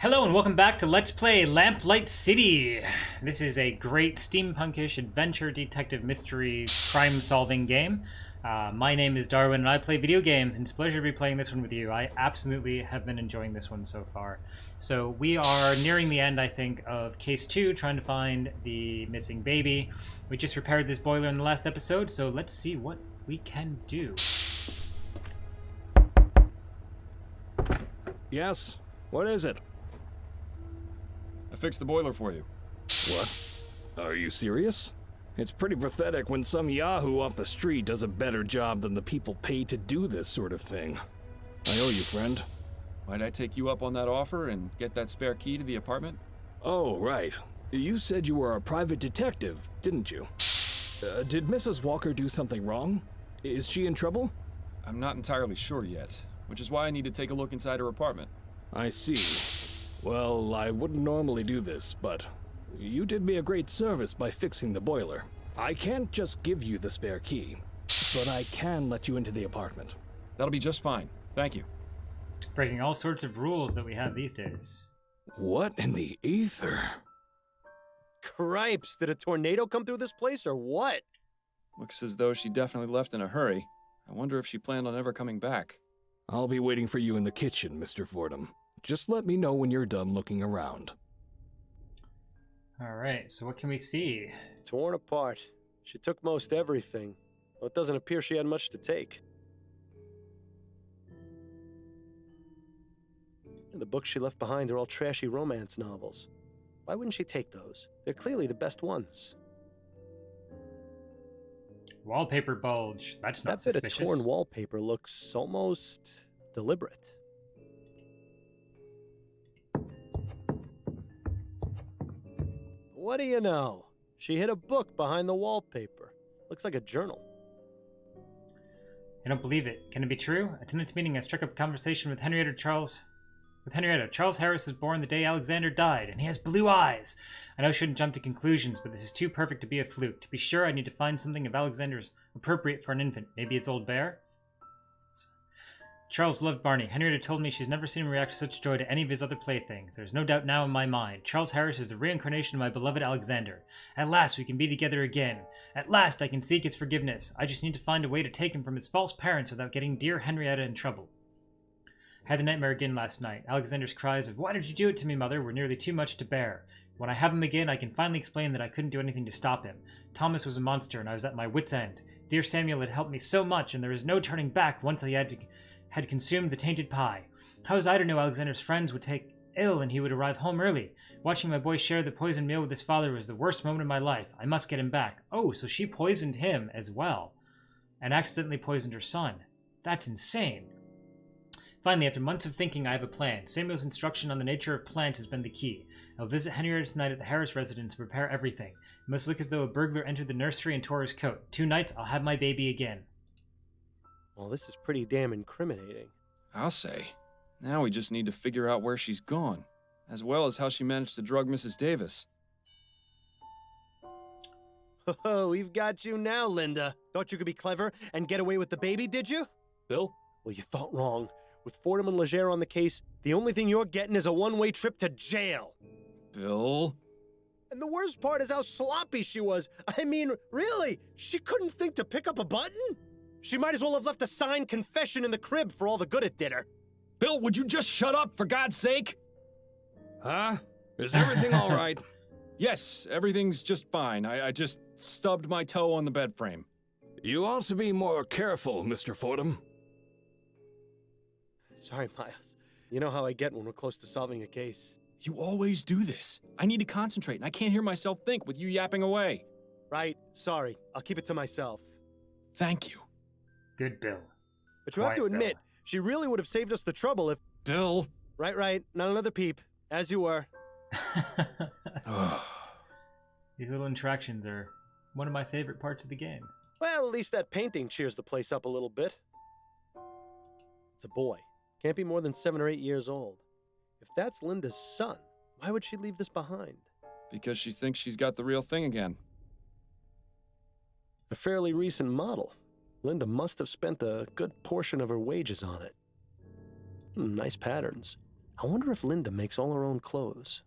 Hello and welcome back to Let's Play Lamplight City. This is a great steampunk-ish adventure detective mystery crime-solving game. My name is Darwin and I play video games, and it's a pleasure to be playing this one with you. I absolutely have been enjoying this one so far. So we are nearing the end, I think, of Case 2, trying to find the missing baby. We just repaired this boiler in the last episode, so let's see what we can do. Yes? What is it? I fixed the boiler for you. What? Are you serious? It's pretty pathetic when some yahoo off the street does a better job than the people paid to do this sort of thing. I owe you, friend. Might I take you up on that offer and get that spare key to the apartment? Oh, right. You said you were a private detective, didn't you? Did Mrs. Walker do something wrong? Is she in trouble? I'm not entirely sure yet, which is why I need to take a look inside her apartment. I see. Well, I wouldn't normally do this, but you did me a great service by fixing the boiler. I can't just give you the spare key, but I can let you into the apartment. That'll be just fine. Thank you. Breaking all sorts of rules that we have these days. What in the ether? Cripes, did a tornado come through this place or what? Looks as though she definitely left in a hurry. I wonder if she planned on ever coming back. I'll be waiting for you in the kitchen, Mr. Fordham. Just let me know when you're done looking around. Alright, so what can we see? Torn apart. She took most everything. Well, it doesn't appear she had much to take. And the books she left behind are all trashy romance novels. Why wouldn't she take those? They're clearly the best ones. Wallpaper bulge. That's not That bit suspicious. of torn wallpaper looks almost deliberate. What do you know? She hid a book behind the wallpaper. Looks like a journal. I don't believe it. Can it be true? At tonight's meeting, I struck up a conversation with Henrietta. Charles Harris was born the day Alexander died, and he has blue eyes. I know I shouldn't jump to conclusions, but this is too perfect to be a fluke. To be sure, I need to find something of Alexander's appropriate for an infant. Maybe his old bear? Charles loved Barney. Henrietta told me she's never seen him react with such joy to any of his other playthings. There's no doubt now in my mind. Charles Harris is the reincarnation of my beloved Alexander. At last we can be together again. At last I can seek his forgiveness. I just need to find a way to take him from his false parents without getting dear Henrietta in trouble. I had the nightmare again last night. Alexander's cries of, "Why did you do it to me, mother?" were nearly too much to bear. When I have him again, I can finally explain that I couldn't do anything to stop him. Thomas was a monster, and I was at my wit's end. Dear Samuel had helped me so much, and there is no turning back once I had consumed the tainted pie. How was I to know Alexander's friends would take ill and he would arrive home early? Watching my boy share the poisoned meal with his father was the worst moment of my life. I must get him back. Oh, so she poisoned him as well, and accidentally poisoned her son. That's insane. Finally, after months of thinking, I have a plan. Samuel's instruction on the nature of plants has been the key. I'll visit Henrietta tonight at the Harris residence and prepare everything. It must look as though a burglar entered the nursery and tore his coat. 2 nights, I'll have my baby again. Well, this is pretty damn incriminating. I'll say. Now we just need to figure out where she's gone, as well as how she managed to drug Mrs. Davis. Oh, we've got you now, Linda. Thought you could be clever and get away with the baby, did you? Bill? Well, you thought wrong. With Fordham and Legere on the case, the only thing you're getting is a one-way trip to jail. Bill? And the worst part is how sloppy she was. I mean, really, she couldn't think to pick up a button? She might as well have left a signed confession in the crib for all the good it did her. Bill, would you just shut up, for God's sake? Huh? Is everything all right? Yes, everything's just fine. I just stubbed my toe on the bed frame. You ought to be more careful, Mr. Fordham. Sorry, Miles. You know how I get when we're close to solving a case. You always do this. I need to concentrate, and I can't hear myself think with you yapping away. Right, sorry. I'll keep it to myself. Thank you. Good Bill. But you have to Quiet, admit, Bill. she really would have saved us the trouble if... Bill? Right, not another peep. As you were. These little interactions are one of my favorite parts of the game. Well, at least that painting cheers the place up a little bit. It's a boy. Can't be more than 7 or 8 years old. If that's Linda's son, why would she leave this behind? Because she thinks she's got the real thing again. A fairly recent model. Linda must have spent a good portion of her wages on it. Nice patterns. I wonder if Linda makes all her own clothes.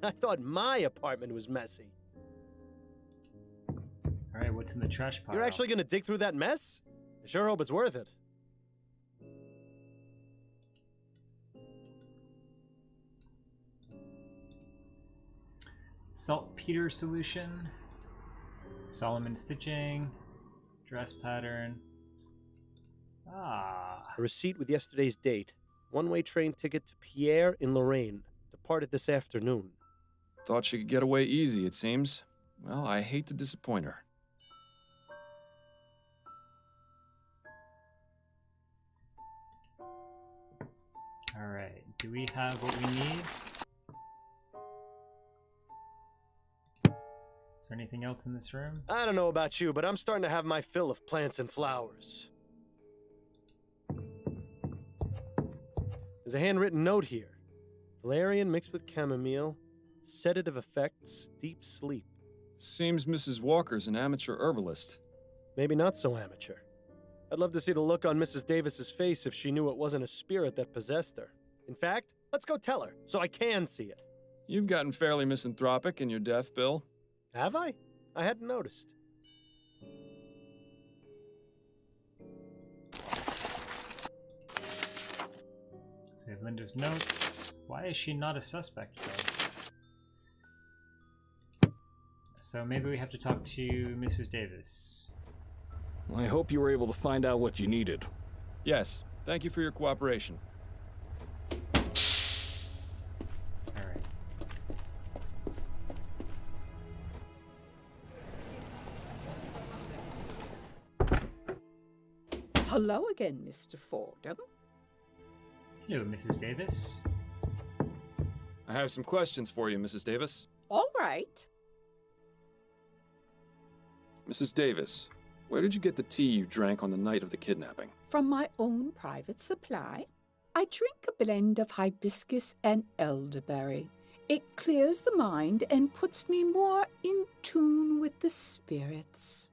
I thought my apartment was messy. Alright, what's in the trash pile? You're actually gonna dig through that mess? I sure hope it's worth it. Saltpeter solution. Solomon stitching. Dress pattern. Ah. A receipt with yesterday's date. One-way train ticket to Pierre in Lorraine. Departed this afternoon. Thought she could get away easy, it seems. Well, I hate to disappoint her. Alright, do we have what we need? Is there anything else in this room? I don't know about you, but I'm starting to have my fill of plants and flowers. There's a handwritten note here. Valerian mixed with chamomile. Sedative effects, deep sleep. Seems Mrs. Walker's an amateur herbalist. Maybe not so amateur. I'd love to see the look on Mrs. Davis's face if she knew it wasn't a spirit that possessed her. In fact, let's go tell her, so I can see it. You've gotten fairly misanthropic in your death, Bill. Have I? I hadn't noticed. So we have Linda's notes. Why is she not a suspect, though? So maybe we have to talk to Mrs. Davis. I hope you were able to find out what you needed. Yes, thank you for your cooperation. Alright. Hello again, Mr. Fordham. Hello, Mrs. Davis. I have some questions for you, Mrs. Davis. All right. Mrs. Davis, where did you get the tea you drank on the night of the kidnapping? From my own private supply, I drink a blend of hibiscus and elderberry. It clears the mind and puts me more in tune with the spirits.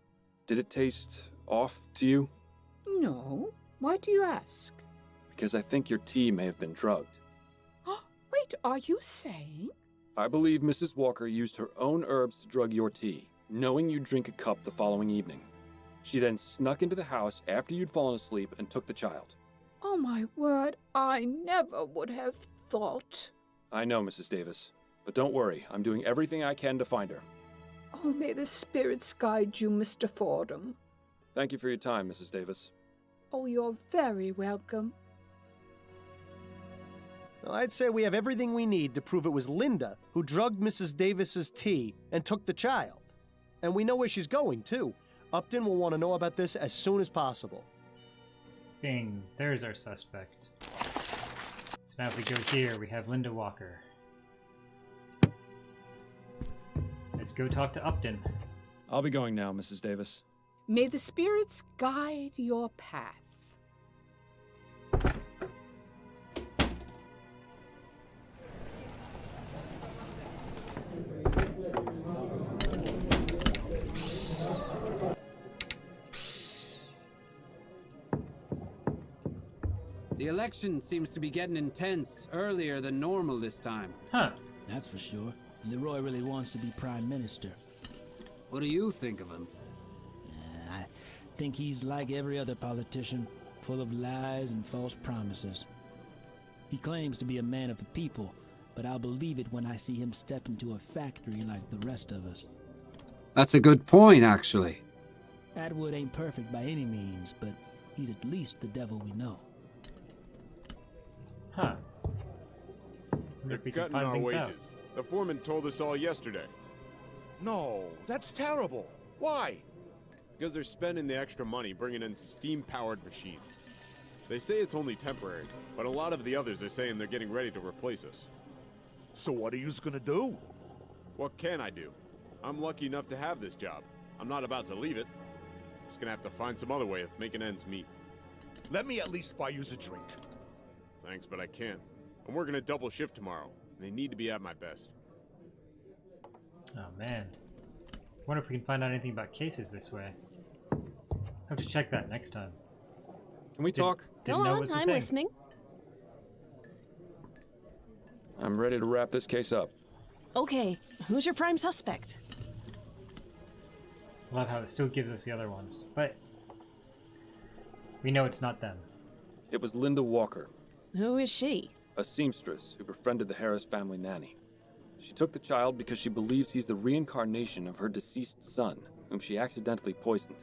Did it taste off to you? No. Why do you ask? Because I think your tea may have been drugged. Wait, are you saying? I believe Mrs. Walker used her own herbs to drug your tea, knowing you'd drink a cup the following evening. She then snuck into the house after you'd fallen asleep and took the child. Oh, my word, I never would have thought. I know, Mrs. Davis. But don't worry, I'm doing everything I can to find her. Oh, may the spirits guide you, Mr. Fordham. Thank you for your time, Mrs. Davis. Oh, you're very welcome. Well, I'd say we have everything we need to prove it was Linda who drugged Mrs. Davis's tea and took the child. And we know where she's going, too. Upton will want to know about this as soon as possible. Bing, there's our suspect. So now if we go here, we have Linda Walker. Let's go talk to Upton. I'll be going now, Mrs. Davis. May the spirits guide your path. The election seems to be getting intense earlier than normal this time. Huh. That's for sure. Leroy really wants to be prime minister. What do you think of him? I think he's like every other politician, full of lies and false promises. He claims to be a man of the people, but I'll believe it when I see him step into a factory like the rest of us. That's a good point, actually. Atwood ain't perfect by any means, but he's at least the devil we know. Huh. Wonder They're if we can cutting find our things wages. out. The foreman told us all yesterday. No, that's terrible. Why? Because they're spending the extra money bringing in steam-powered machines. They say it's only temporary, but a lot of the others are saying they're getting ready to replace us. So what are you gonna do? What can I do? I'm lucky enough to have this job. I'm not about to leave it. Just gonna have to find some other way of making ends meet. Let me at least buy you a drink. Thanks, but I can't. I'm working a double shift tomorrow, and I need to be at my best. Oh man. Wonder if we can find out anything about cases this way. Have to check that next time. Can we talk? Didn't Go know on, it's a I'm thing. listening. I'm ready to wrap this case up. Okay, who's your prime suspect? Love how it still gives us the other ones, but we know it's not them. It was Linda Walker, Who is she? a seamstress who befriended the Harris family nanny. She took the child because she believes he's the reincarnation of her deceased son, whom she accidentally poisoned.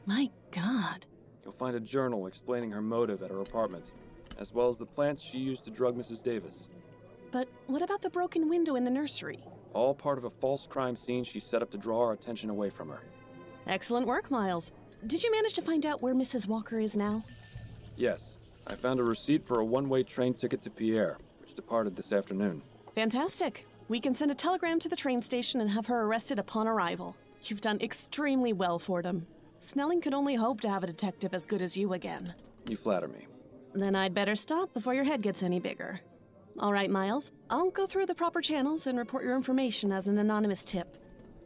My God. You'll find a journal explaining her motive at her apartment, as well as the plants she used to drug Mrs. Davis. But what about the broken window in the nursery? All part of a false crime scene she set up to draw our attention away from her. Excellent work, Miles. Did you manage to find out where Mrs. Walker is now? Yes, I found a receipt for a one-way train ticket to Pierre, which departed this afternoon. Fantastic. We can send a telegram to the train station and have her arrested upon arrival. You've done extremely well, Fordham. Snelling could only hope to have a detective as good as you again. You flatter me. Then I'd better stop before your head gets any bigger. All right, Miles. I'll go through the proper channels and report your information as an anonymous tip.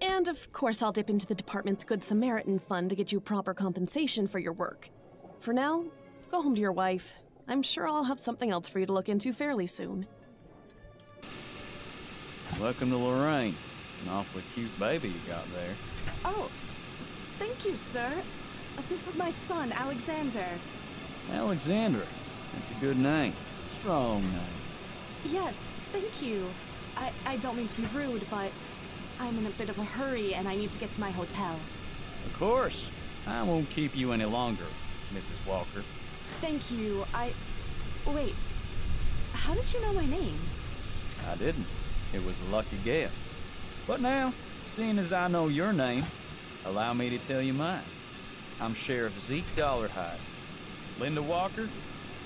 And of course, I'll dip into the department's Good Samaritan fund to get you proper compensation for your work. For now, go home to your wife. I'm sure I'll have something else for you to look into fairly soon. Welcome to Lorraine. An awfully cute baby you got there. Oh, thank you, sir. This is my son, Alexander. Alexander. That's a good name. Strong name. Yes, thank you. I don't mean to be rude, but I'm in a bit of a hurry and I need to get to my hotel. Of course. I won't keep you any longer, Mrs. Walker. Thank you. Wait. How did you know my name? I didn't. It was a lucky guess. But now, seeing as I know your name, allow me to tell you mine. I'm Sheriff Zeke Dollarhide. Linda Walker,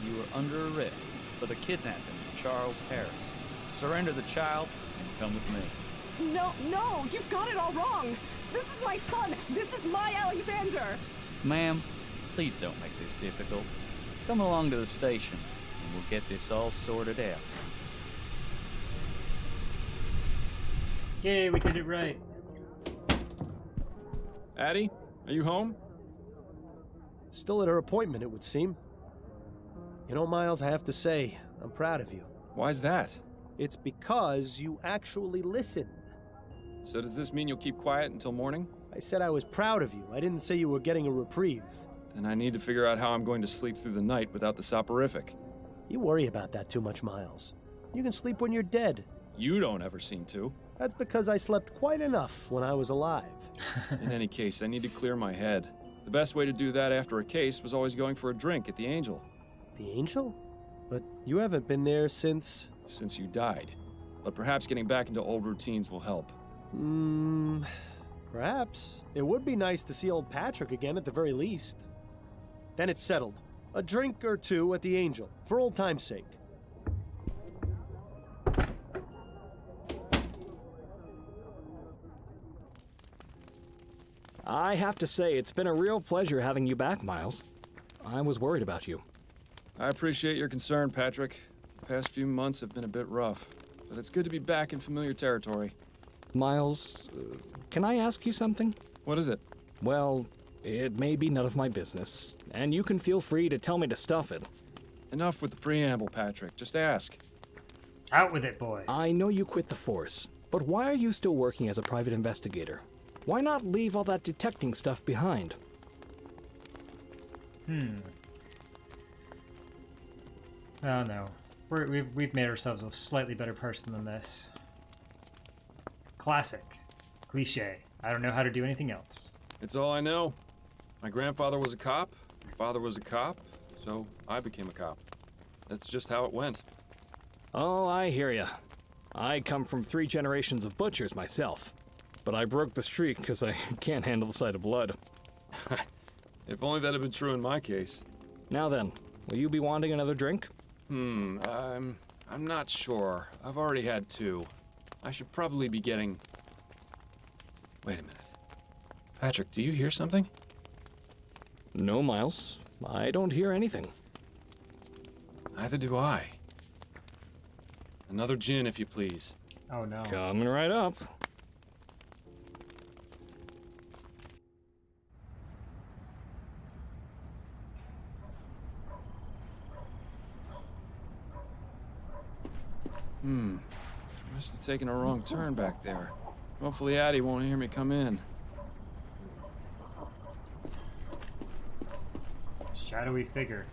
you are under arrest for the kidnapping of Charles Harris. Surrender the child and come with me. No, you've got it all wrong. This is my son. This is my Alexander. Ma'am, please don't make this difficult. Come along to the station and we'll get this all sorted out. Yay, we did it right. Addie, are you home? Still at her appointment, it would seem. You know, Miles, I have to say, I'm proud of you. Why's that? It's because you actually listened. So does this mean you'll keep quiet until morning? I said I was proud of you. I didn't say you were getting a reprieve. Then I need to figure out how I'm going to sleep through the night without the soporific. You worry about that too much, Miles. You can sleep when you're dead. You don't ever seem to. That's because I slept quite enough when I was alive. In any case, I need to clear my head. The best way to do that after a case was always going for a drink at the Angel. The Angel? But you haven't been there since... Since you died. But perhaps getting back into old routines will help. Perhaps. It would be nice to see old Patrick again at the very least. Then it's settled. A drink or two at the Angel, for old time's sake. I have to say, it's been a real pleasure having you back, Miles. I was worried about you. I appreciate your concern, Patrick. The past few months have been a bit rough, but it's good to be back in familiar territory. Miles, can I ask you something? What is it? Well, it may be none of my business, and you can feel free to tell me to stuff it. Enough with the preamble, Patrick. Just ask. Out with it, boy. I know you quit the force, but why are you still working as a private investigator? Why not leave all that detecting stuff behind? Oh no. We've made ourselves a slightly better person than this. Classic. Cliche. I don't know how to do anything else. It's all I know. My grandfather was a cop, my father was a cop, so I became a cop. That's just how it went. Oh, I hear ya. I come from 3 generations of butchers myself, but I broke the streak because I can't handle the sight of blood. If only that had been true in my case. Now then, will you be wanting another drink? I'm not sure. I've already had 2. I should probably be getting... Wait a minute. Patrick, do you hear something? No, Miles. I don't hear anything. Neither do I. Another gin, if you please. Oh no. Coming right up. Must have taken a wrong turn back there. Hopefully Addie won't hear me come in. Shadowy figure.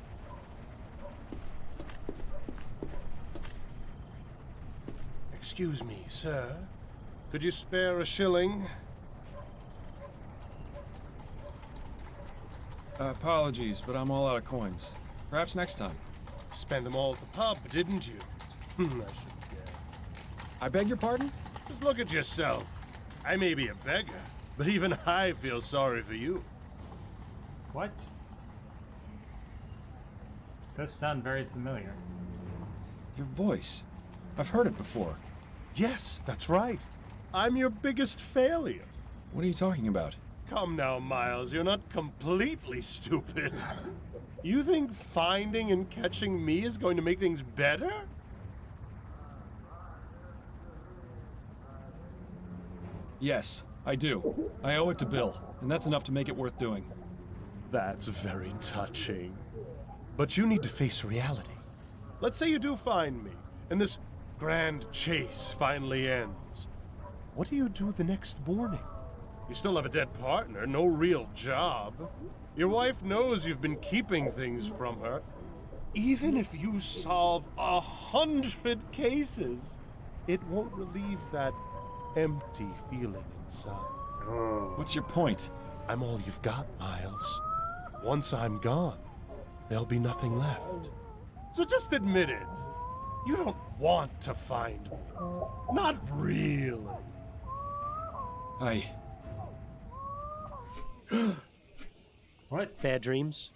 Excuse me, sir. Could you spare a shilling? Apologies, but I'm all out of coins. Perhaps next time. Spent them all at the pub, didn't you? I should guess. I beg your pardon? Just look at yourself. I may be a beggar, but even I feel sorry for you. What? Does sound very familiar. Your voice. I've heard it before. Yes, that's right. I'm your biggest failure. What are you talking about? Come now, Miles, you're not completely stupid. You think finding and catching me is going to make things better? Yes, I do. I owe it to Bill, and that's enough to make it worth doing. That's very touching. But you need to face reality. Let's say you do find me, and this grand chase finally ends. What do you do the next morning? You still have a dead partner, no real job. Your wife knows you've been keeping things from her. Even if you solve 100 cases, it won't relieve that empty feeling inside. What's your point? I'm all you've got, Miles. Once I'm gone, there'll be nothing left. So just admit it. You don't want to find me. Not really. What? Bad dreams?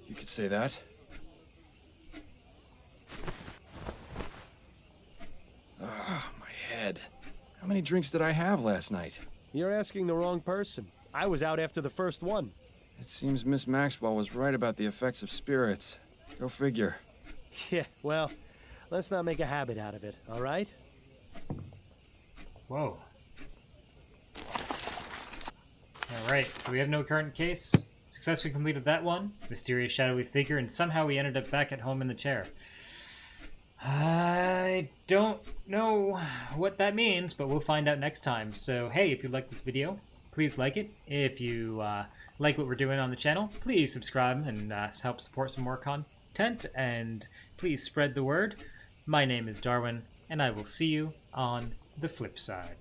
You could say that. My head. How many drinks did I have last night? You're asking the wrong person. I was out after the first one. It seems Miss Maxwell was right about the effects of spirits. Go figure. Yeah, well, let's not make a habit out of it, all right? Whoa. Alright, so we have no current case. Successfully completed that one. Mysterious shadowy figure, and somehow we ended up back at home in the chair. I don't know what that means, but we'll find out next time. So, hey, if you like this video, please like it. If you like what we're doing on the channel, please subscribe and help support some more content. And please spread the word. My name is Darwin, and I will see you on the flip side.